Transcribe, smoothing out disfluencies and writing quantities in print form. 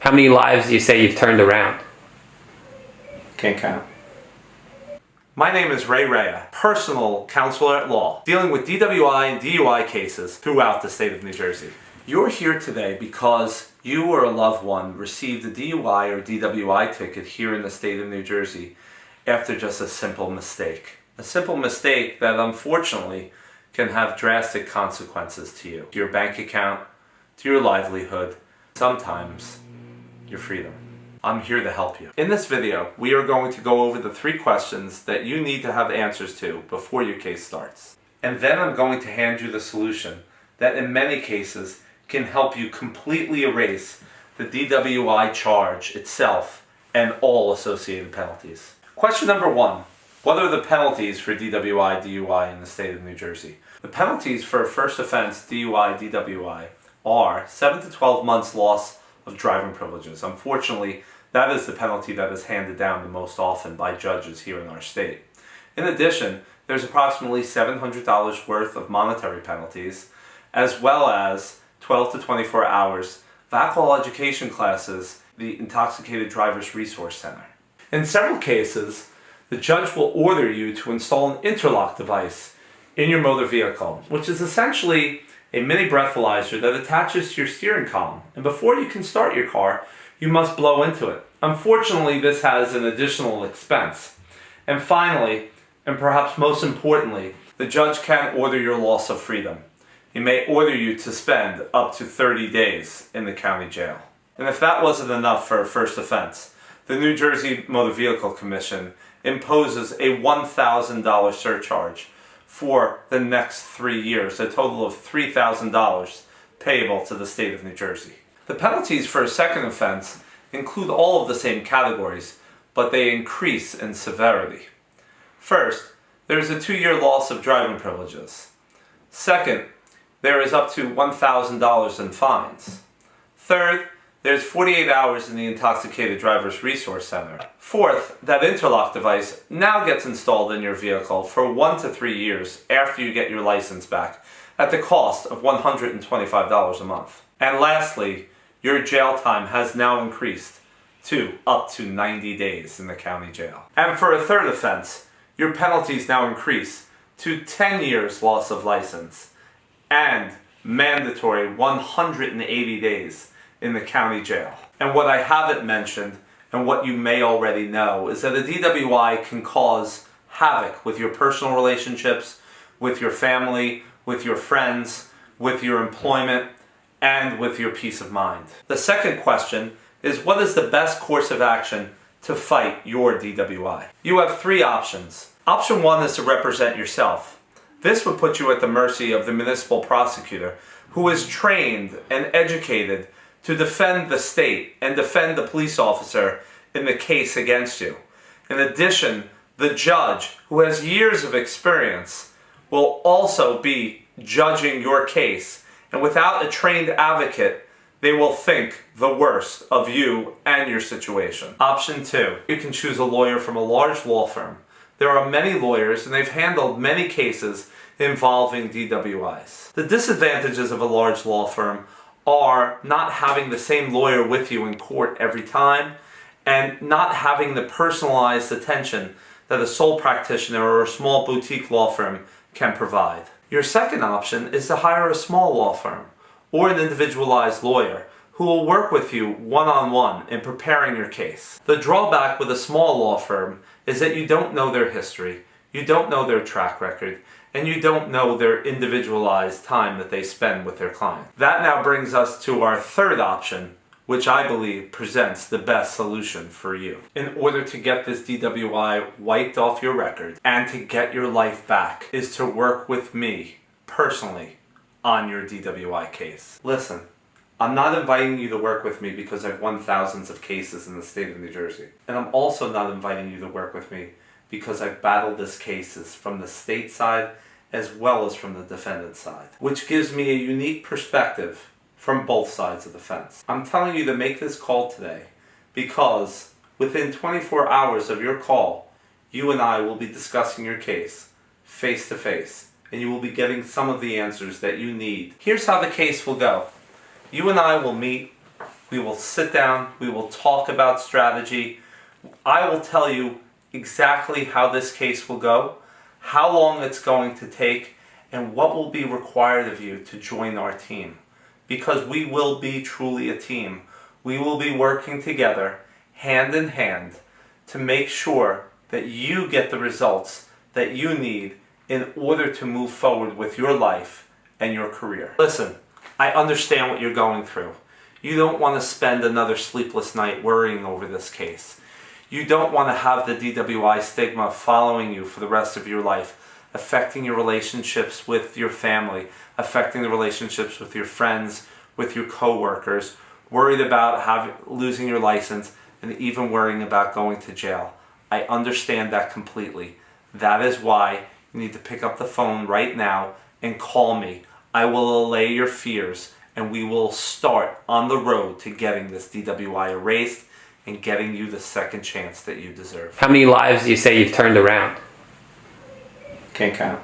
How many lives do you say you've turned around? Can't count. My name is Raya, personal counselor at law, dealing with DWI and DUI cases throughout the state of New Jersey. You're here today because you or a loved one received a DUI or DWI ticket here in the state of New Jersey after just a simple mistake. A simple mistake that unfortunately can have drastic consequences to you, to your bank account, to your livelihood, sometimes your freedom. I'm here to help you. In this video, we are going to go over the 3 questions that you need to have answers to before your case starts. And then I'm going to hand you the solution that in many cases can help you completely erase the DWI charge itself and all associated penalties. Question number 1. What are the penalties for DWI, DUI in the state of New Jersey? The penalties for a first offense DUI, DWI are 7 to 12 months loss of driving privileges. Unfortunately, that is the penalty that is handed down the most often by judges here in our state. In addition, there's approximately $700 worth of monetary penalties, as well as 12 to 24 hours of alcohol education classes, the Intoxicated Drivers Resource Center. In several cases, the judge will order you to install an interlock device in your motor vehicle, which is essentially a mini breathalyzer that attaches to your steering column. And before you can start your car, you must blow into it. Unfortunately, this has an additional expense. And finally, and perhaps most importantly, the judge can order your loss of freedom. He may order you to spend up to 30 days in the county jail. And if that wasn't enough for a first offense, the New Jersey Motor Vehicle Commission imposes a $1,000 surcharge for the next 3 years, a total of $3,000 payable to the state of New Jersey. The penalties for a second offense include all of the same categories, but they increase in severity. First, there is a 2-year loss of driving privileges. Second, there is up to $1,000 in fines. Third, there's 48 hours in the Intoxicated Drivers Resource Center. Fourth, that interlock device now gets installed in your vehicle for 1 to 3 years after you get your license back at the cost of $125 a month. And lastly, your jail time has now increased to up to 90 days in the county jail. And for a third offense, your penalties now increase to 10 years loss of license and mandatory 180 days in the county jail. And what I haven't mentioned, and what you may already know, is that a DWI can cause havoc with your personal relationships, with your family, with your friends, with your employment, and with your peace of mind. The second question is, what is the best course of action to fight your DWI? You have 3 options. Option 1 is to represent yourself. This would put you at the mercy of the municipal prosecutor, who is trained and educated to defend the state and defend the police officer in the case against you. In addition, the judge, who has years of experience, will also be judging your case. And without a trained advocate, they will think the worst of you and your situation. Option 2, you can choose a lawyer from a large law firm. There are many lawyers and they've handled many cases involving DWIs. The disadvantages of a large law firm are not having the same lawyer with you in court every time and not having the personalized attention that a sole practitioner or a small boutique law firm can provide. Your second option is to hire a small law firm or an individualized lawyer who will work with you one-on-one in preparing your case. The drawback with a small law firm is that you don't know their history, you don't know their track record, and you don't know their individualized time that they spend with their client. That now brings us to our third option, which I believe presents the best solution for you. In order to get this DWI wiped off your record and to get your life back is to work with me personally on your DWI case. Listen, I'm not inviting you to work with me because I've won thousands of cases in the state of New Jersey. And I'm also not inviting you to work with me because I've battled these cases from the state side as well as from the defendant side, which gives me a unique perspective from both sides of the fence. I'm telling you to make this call today because within 24 hours of your call, you and I will be discussing your case face to face, and you will be getting some of the answers that you need. Here's how the case will go. You and I will meet We will sit down, we will talk about strategy. I will tell you exactly how this case will go, how long it's going to take, and what will be required of you to join our team. Because we will be truly a team. We will be working together, hand in hand, to make sure that you get the results that you need in order to move forward with your life and your career. Listen, I understand what you're going through. You don't want to spend another sleepless night worrying over this case. You don't want to have the DWI stigma following you for the rest of your life, affecting your relationships with your family, affecting the relationships with your friends, with your coworkers, worried about losing your license, and even worrying about going to jail. I understand that completely. That is why you need to pick up the phone right now and call me. I will allay your fears, and we will start on the road to getting this DWI erased and getting you the second chance that you deserve. How many lives do you say you've turned around? Can't count.